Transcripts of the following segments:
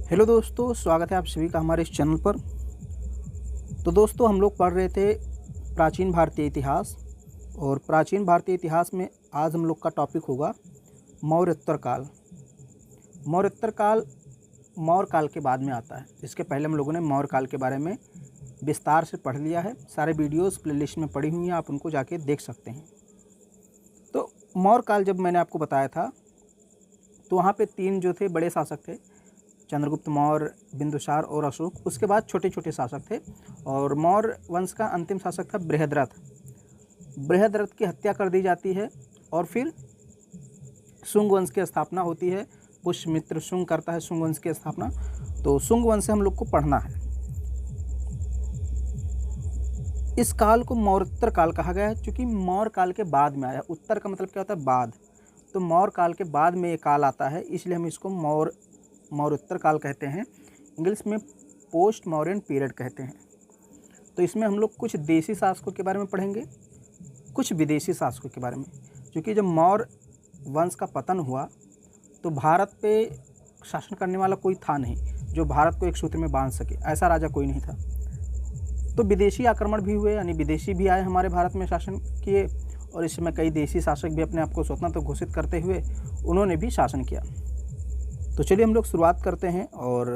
Hello दोस्तों, स्वागत है आप सभी का हमारे इस चैनल पर। तो दोस्तों, हम लोग पढ़ रहे थे प्राचीन भारतीय इतिहास, और प्राचीन भारतीय इतिहास में आज हम लोग का टॉपिक होगा मौर्योत्तर काल। मौर्योत्तर काल मौर्य काल के बाद में आता है। इसके पहले हम लोगों ने मौर्य काल के बारे में विस्तार से पढ़ लिया है। सारे वीडियोस प्लेलिस्ट में पड़ी हुई हैं, आप उनको जाके देख सकते हैं। तो मौर्य काल जब मैंने आपको बताया था, तो वहाँ पे 3 जो थे बड़े शासक थे, चंद्रगुप्त मौर्य, बिंदुसार और अशोक। उसके बाद छोटे छोटे शासक थे, और मौर्य वंश का अंतिम शासक था बृहद्रथ। बृहद्रथ की हत्या कर दी जाती है, और फिर शुंग वंश की स्थापना होती है। पुष्यमित्र शुंग करता है शुंग वंश की स्थापना। तो शुंग वंश से हम लोग को पढ़ना है। इस काल को मौर्योत्तर काल कहा गया है, क्योंकि मौर्य काल के बाद में आया। उत्तर का मतलब क्या होता है? बाद। तो मौर्य काल के बाद में ये काल आता है, इसलिए हम इसको मौर्योत्तर काल कहते हैं। इंग्लिश में पोस्ट मौर्यन पीरियड कहते हैं। तो इसमें हम लोग कुछ देशी शासकों के बारे में पढ़ेंगे, कुछ विदेशी शासकों के बारे में। क्योंकि जब मौर्य वंश का पतन हुआ, तो भारत पे शासन करने वाला कोई था नहीं जो भारत को एक सूत्र में बांध सके। ऐसा राजा कोई नहीं था। तो विदेशी आक्रमण भी हुए, यानी विदेशी भी आए हमारे भारत में शासन किए, और इस समय कई देशी शासक भी अपने आप को स्वतंत्र घोषित करते हुए उन्होंने भी शासन किया। तो चलिए हम लोग शुरुआत करते हैं और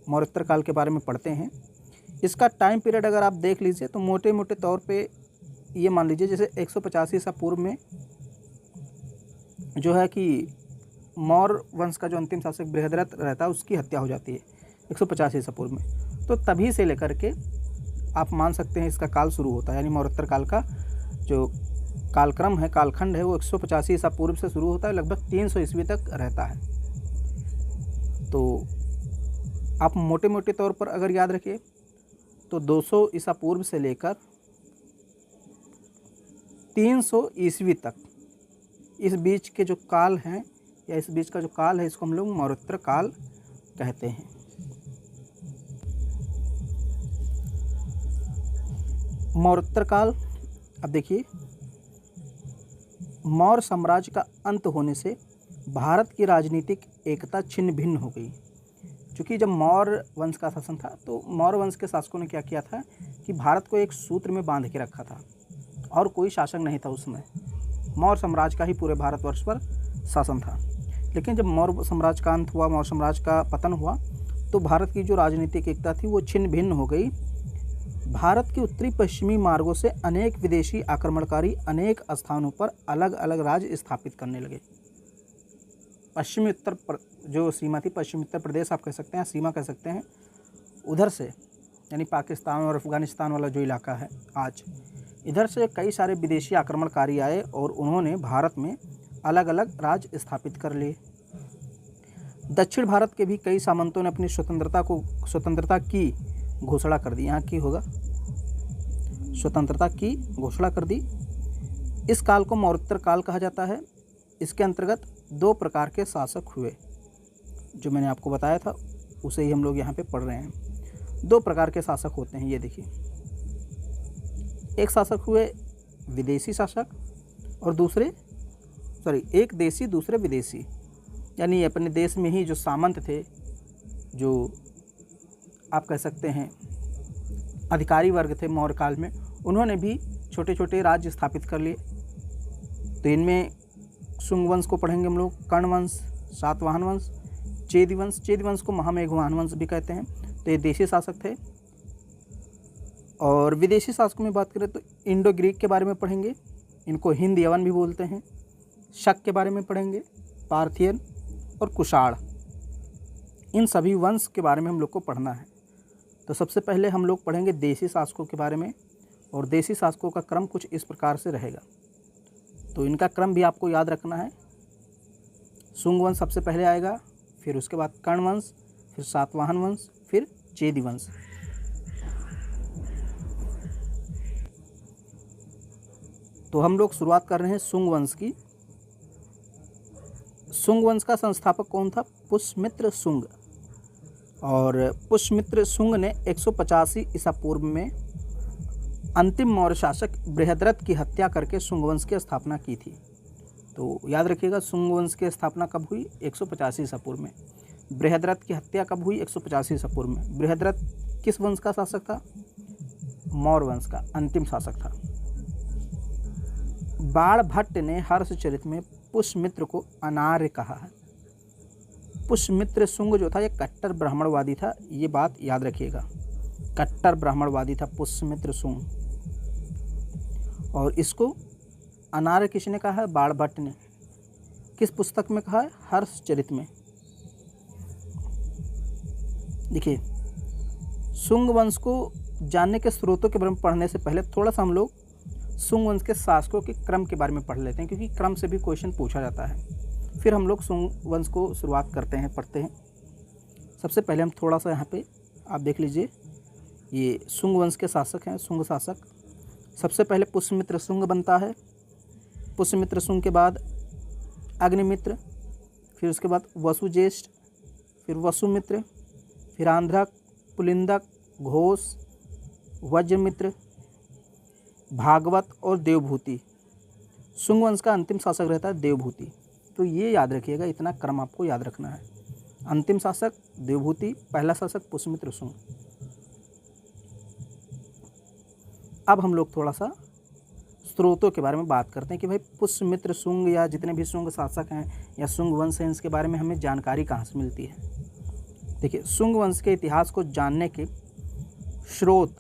मौर्योत्तर काल के बारे में पढ़ते हैं। इसका टाइम पीरियड अगर आप देख लीजिए, तो मोटे मोटे तौर पे ये मान लीजिए, जैसे 185 ईसा पूर्व में जो है कि मौर्य वंश का जो अंतिम शासक बृहद्रथ रहता है, उसकी हत्या हो जाती है 150 ईसा पूर्व में। तो तभी से लेकर के आप मान सकते हैं इसका काल शुरू होता है। यानी मौर्योत्तर काल का जो कालक्रम है, कालखंड है, वो 185 ईसा पूर्व से शुरू होता है, लगभग 300 ईस्वी तक रहता है। तो आप मोटे मोटे तौर पर अगर याद रखिए, तो 200 ईसा पूर्व से लेकर 300 ईस्वी तक, इस बीच के जो काल हैं, या इस बीच का जो काल है, इसको हम लोग मौर्योत्तर काल कहते हैं। मौर्योत्तर काल, अब देखिए, मौर्य साम्राज्य का अंत होने से भारत की राजनीतिक एकता छिन्न भिन्न हो गई। क्योंकि जब मौर्य वंश का शासन था, तो मौर्य वंश के शासकों ने क्या किया था कि भारत को एक सूत्र में बांध के रखा था, और कोई शासक नहीं था उस समय। मौर्य साम्राज्य का ही पूरे भारतवर्ष पर शासन था। लेकिन जब मौर्य साम्राज्य का अंत हुआ, मौर्य साम्राज्य का पतन हुआ, तो भारत की जो राजनीतिक एकता थी वो छिन्न भिन्न हो गई। भारत के उत्तरी पश्चिमी मार्गों से अनेक विदेशी आक्रमणकारी अनेक स्थानों पर अलग अलग राज्य स्थापित करने लगे। पश्चिमी उत्तर जो सीमा थी, पश्चिमी उत्तर प्रदेश आप कह सकते हैं, सीमा कह सकते हैं, उधर से, यानी पाकिस्तान और अफ़गानिस्तान वाला जो इलाका है आज, इधर से कई सारे विदेशी आक्रमणकारी आए, और उन्होंने भारत में अलग अलग राज्य स्थापित कर लिए। दक्षिण भारत के भी कई सामंतों ने अपनी स्वतंत्रता की घोषणा कर दी। यहाँ की होगा, स्वतंत्रता की घोषणा कर दी। इस काल को मौर्योत्तर काल कहा जाता है। इसके अंतर्गत 2 प्रकार के शासक हुए, जो मैंने आपको बताया था उसे ही हम लोग यहाँ पे पढ़ रहे हैं। 2 प्रकार के शासक होते हैं, ये देखिए। एक शासक हुए विदेशी शासक, और एक देशी, दूसरे विदेशी। यानी अपने देश में ही जो सामंत थे, जो आप कह सकते हैं अधिकारी वर्ग थे मौर्य काल में, उन्होंने भी छोटे छोटे राज्य स्थापित कर लिए। तो इनमें शुंग वंश को पढ़ेंगे हम लोग, कर्ण वंश, सातवाहन वंश, चेदी वंश। चेदी वंश को महामेघवाहन वंश भी कहते हैं। तो ये देशी शासक थे। और विदेशी शासकों में बात करें तो इंडो ग्रीक के बारे में पढ़ेंगे, इनको हिंद यवन भी बोलते हैं। शक के बारे में पढ़ेंगे, पार्थियन और कुषाण। इन सभी वंश के बारे में हम लोग को पढ़ना है। तो सबसे पहले हम लोग पढ़ेंगे देशी शासकों के बारे में, और देशी शासकों का क्रम कुछ इस प्रकार से रहेगा। तो इनका क्रम भी आपको याद रखना है। शुंग वंश सबसे पहले आएगा, फिर उसके बाद कर्ण वंश, फिर सातवाहन वंश, फिर चेदी वंश। तो हम लोग शुरुआत कर रहे हैं शुंग वंश की। शुंग वंश का संस्थापक कौन था? पुष्यमित्र शुंग। और पुष्यमित्र शुंग ने 185 ईसा पूर्व में अंतिम मौर्य शासक बृहद्रथ की हत्या करके शुंग वंश की स्थापना की थी। तो याद रखिएगा, शुंग वंश की स्थापना कब हुई? 185 ईसा पूर्व में। बृहद्रथ की हत्या कब हुई? 185 ईसा पूर्व में। बृहद्रथ किस वंश का शासक था? मौर्य वंश का अंतिम शासक था। बाणभट्ट ने हर्षचरित में पुष्यमित्र को अनार्य कहा है। पुष्यमित्र शुंग जो था ये कट्टर ब्राह्मणवादी था, ये बात याद रखिएगा। कट्टर ब्राह्मणवादी था पुष्यमित्र शुंग, और इसको अनार्य किसने कहा है? बाणभट्ट ने। किस पुस्तक में कहा है? हर्षचरित में। देखिए, शुंग वंश को जानने के स्रोतों के बारे में पढ़ने से पहले थोड़ा सा हम लोग शुंग वंश के शासकों के क्रम के बारे में पढ़ लेते हैं, क्योंकि क्रम से भी क्वेश्चन पूछा जाता है। फिर हम लोग शुंग वंश को शुरुआत करते हैं, पढ़ते हैं। सबसे पहले हम थोड़ा सा यहाँ पे आप देख लीजिए, ये शुंग वंश के शासक हैं, शुंग शासक। सबसे पहले पुष्यमित्र शुंग बनता है। पुष्यमित्र शुंग के बाद अग्निमित्र, फिर उसके बाद वसुज्येष्ठ, फिर वसुमित्र, फिर आंध्रक, पुलिंदक, घोष, वज्रमित्र, भागवत और देवभूति। शुंग वंश का अंतिम शासक रहता है देवभूति। तो ये याद रखिएगा, इतना क्रम आपको याद रखना है। अंतिम शासक देवभूति, पहला शासक पुष्यमित्र शुंग। अब हम लोग थोड़ा सा स्रोतों के बारे में बात करते हैं कि भाई पुष्यमित्र शुंग या जितने भी शुंग शासक हैं या शुंग वंश हैं, इसके बारे में हमें जानकारी कहाँ से मिलती है। देखिए, शुंग वंश के इतिहास को जानने के स्रोत,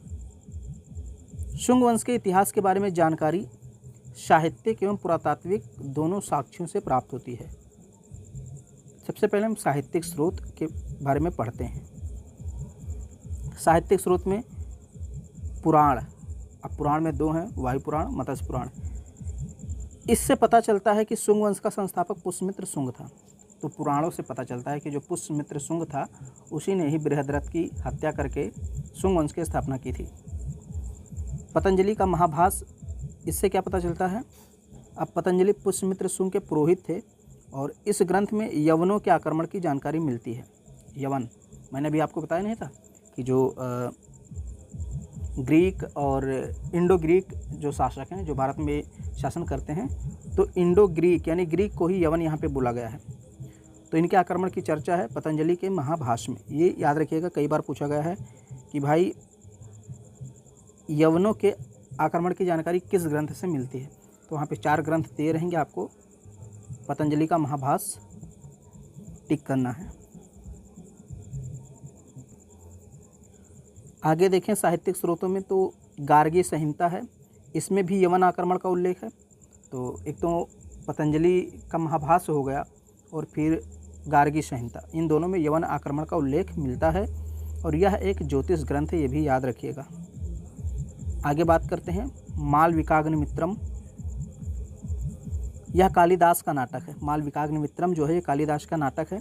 शुंग वंश के इतिहास के बारे में जानकारी साहित्यिक एवं पुरातात्विक दोनों साक्ष्यों से प्राप्त होती है। सबसे पहले हम साहित्यिक स्रोत के बारे में पढ़ते हैं। साहित्यिक स्रोत में पुराण, अब पुराण में दो हैं, वायु पुराण, मत्स्य पुराण। इससे पता चलता है कि शुंग वंश का संस्थापक पुष्यमित्र शुंग था। तो पुराणों से पता चलता है कि जो पुष्यमित्र शुंग था उसी ने ही बृहद्रथ की हत्या करके शुंग वंश की स्थापना की थी। पतंजलि का महाभाष्य, इससे क्या पता चलता है? अब पतंजलि पुष्यमित्र शुंग के पुरोहित थे और इस ग्रंथ में यवनों के आक्रमण की जानकारी मिलती है। यवन, मैंने अभी आपको बताया नहीं था कि जो ग्रीक और इंडो ग्रीक जो शासक हैं जो भारत में शासन करते हैं, तो इंडो ग्रीक यानी ग्रीक को ही यवन यहाँ पे बोला गया है। तो इनके आक्रमण की चर्चा है पतंजलि के महाभाष्य में। ये याद रखिएगा, कई बार पूछा गया है कि भाई यवनों के आक्रमण की जानकारी किस ग्रंथ से मिलती है। तो वहाँ पे 4 ग्रंथ दिए रहेंगे, आपको पतंजलि का महाभाष्य टिक करना है। आगे देखें साहित्यिक स्रोतों में, तो गार्गी संहिता है, इसमें भी यवन आक्रमण का उल्लेख है। तो एक तो पतंजलि का महाभाष्य हो गया और फिर गार्गी संहिता, इन दोनों में यवन आक्रमण का उल्लेख मिलता है और यह एक ज्योतिष ग्रंथ है, ये भी याद रखिएगा। आगे बात करते हैं मालविकाग्निमित्रम। यह कालिदास का नाटक है। मालविकाग्निमित्रम जो है ये कालिदास का नाटक है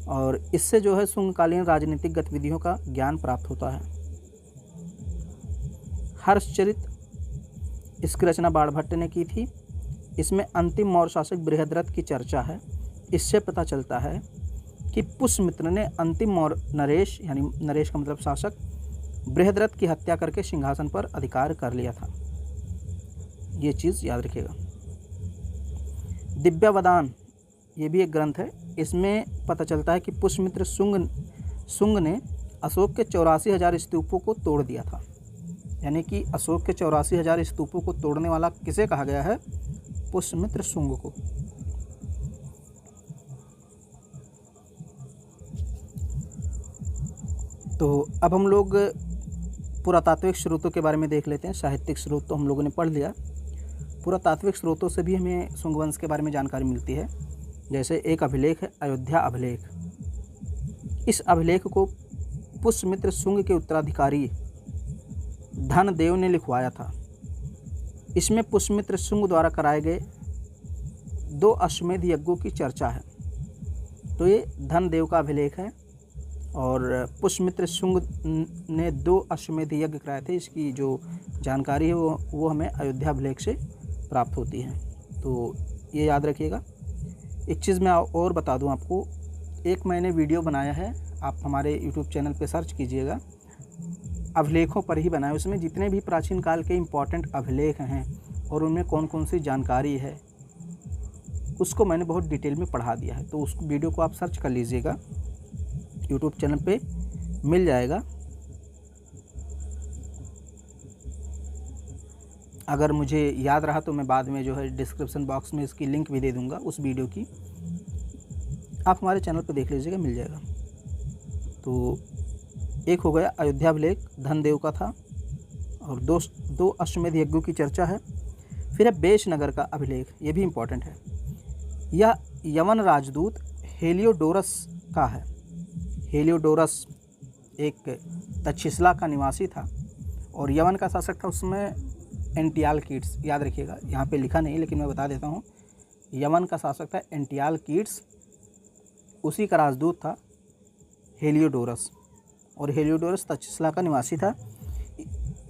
और इससे जो है शुंगकालीन राजनीतिक गतिविधियों का ज्ञान प्राप्त होता है। हर्षचरित, इसकी रचना बाणभट्ट ने की थी। इसमें अंतिम मौर्य शासक बृहद्रथ की चर्चा है। इससे पता चलता है कि पुष्यमित्र ने अंतिम मौर्य नरेश, यानी नरेश का मतलब शासक, बृहद्रथ की हत्या करके सिंहासन पर अधिकार कर लिया था। ये चीज़ याद रखिएगा। दिव्यावदान, ये भी एक ग्रंथ है। इसमें पता चलता है कि पुष्यमित्र शुंग ने अशोक के 84,000 स्तूपों को तोड़ दिया था। यानी कि अशोक के 84,000 स्तूपों को तोड़ने वाला किसे कहा गया है? पुष्यमित्र शुंग को। तो अब हम लोग पुरातात्विक स्रोतों के बारे में देख लेते हैं। साहित्यिक स्रोत तो हम लोगों ने पढ़ लिया, पुरातात्विक स्रोतों से भी हमें शुंग वंश के बारे में जानकारी मिलती है। जैसे एक अभिलेख है अयोध्या अभिलेख। इस अभिलेख को पुष्यमित्र शुंग के उत्तराधिकारी धनदेव ने लिखवाया था। इसमें पुष्यमित्र शुंग द्वारा कराए गए 2 अश्वमेध यज्ञों की चर्चा है। तो ये धनदेव का अभिलेख है और पुष्यमित्र शुंग ने 2 अश्वमेध यज्ञ कराए थे। इसकी जो जानकारी है वो हमें अयोध्या अभिलेख से प्राप्त होती है। तो ये याद रखिएगा। एक चीज़ मैं और बता दूं आपको, एक मैंने वीडियो बनाया है, आप हमारे यूट्यूब चैनल पे सर्च कीजिएगा, अभिलेखों पर ही बनाया। उसमें जितने भी प्राचीन काल के इम्पॉर्टेंट अभिलेख हैं और उनमें कौन कौन सी जानकारी है उसको मैंने बहुत डिटेल में पढ़ा दिया है। तो उस वीडियो को आप सर्च कर लीजिएगा, यूट्यूब चैनल पे मिल जाएगा। अगर मुझे याद रहा तो मैं बाद में जो है डिस्क्रिप्शन बॉक्स में इसकी लिंक भी दे दूंगा उस वीडियो की, आप हमारे चैनल पे देख लीजिएगा, मिल जाएगा। तो एक हो गया अयोध्या अभिलेख, धनदेव का था, और दो अश्वमेध यज्ञों की चर्चा है। फिर है बेशनगर का अभिलेख, ये भी इम्पोर्टेंट है। यह यवन राजदूत हेलियोडोरस का है। हेलियोडोरस एक तक्षशिला का निवासी था और यवन का शासक था उसमें एंटियालकीड्स, याद रखिएगा, यहाँ पे लिखा नहीं लेकिन मैं बता देता हूँ। यवन का शासक था एंटियालकीड्स, उसी का राजदूत था हेलियोडोरस, और हेलियोडोरस तक्षशिला का निवासी था।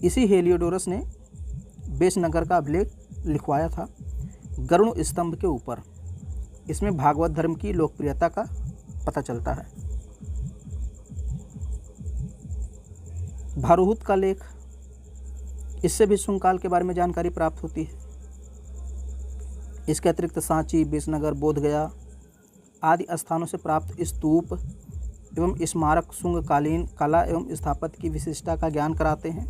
इसी हेलियोडोरस ने बेशनगर का अभिलेख लिखवाया था गरुड़ स्तंभ के ऊपर। इसमें भागवत धर्म की लोकप्रियता का पता चलता है। भारुहुत का लेख, इससे भी शुंग काल के बारे में जानकारी प्राप्त होती है। इसके अतिरिक्त सांची, बेशनगर, बोधगया आदि स्थानों से प्राप्त स्तूप एवं स्मारक शुंग कालीन कला एवं स्थापत्य की विशिष्टता का ज्ञान कराते हैं।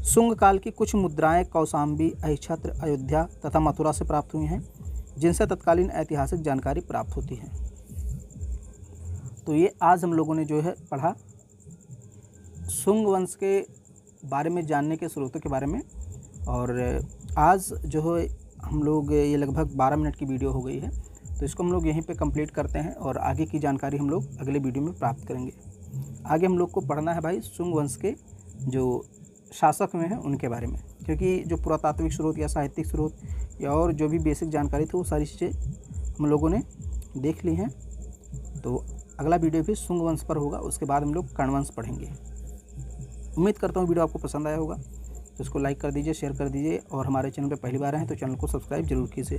शुंग काल की कुछ मुद्राएं कौशाम्बी, अहिछत्र, अयोध्या तथा मथुरा से प्राप्त हुई हैं, जिनसे तत्कालीन ऐतिहासिक जानकारी प्राप्त होती है। तो ये आज हम लोगों ने जो है पढ़ा शुंग वंश के बारे में जानने के स्रोतों के बारे में। और आज जो है हम लोग, ये लगभग 12 मिनट की वीडियो हो गई है, तो इसको हम लोग यहीं पे कंप्लीट करते हैं और आगे की जानकारी हम लोग अगले वीडियो में प्राप्त करेंगे। आगे हम लोग को पढ़ना है भाई शुंग वंश के जो शासक में हैं उनके बारे में, क्योंकि जो पुरातात्विक स्रोत या साहित्यिक स्रोत या और जो भी बेसिक जानकारी थी वो सारी चीज़ें हम लोगों ने देख ली हैं। तो अगला वीडियो भी शुंग वंश पर होगा, उसके बाद हम लोग कर्ण वंश पढ़ेंगे। उम्मीद करता हूँ वीडियो आपको पसंद आया होगा, तो इसको लाइक कर दीजिए, शेयर कर दीजिए, और हमारे चैनल पर पहली बार आए हैं तो चैनल को सब्सक्राइब जरूर कीजिए।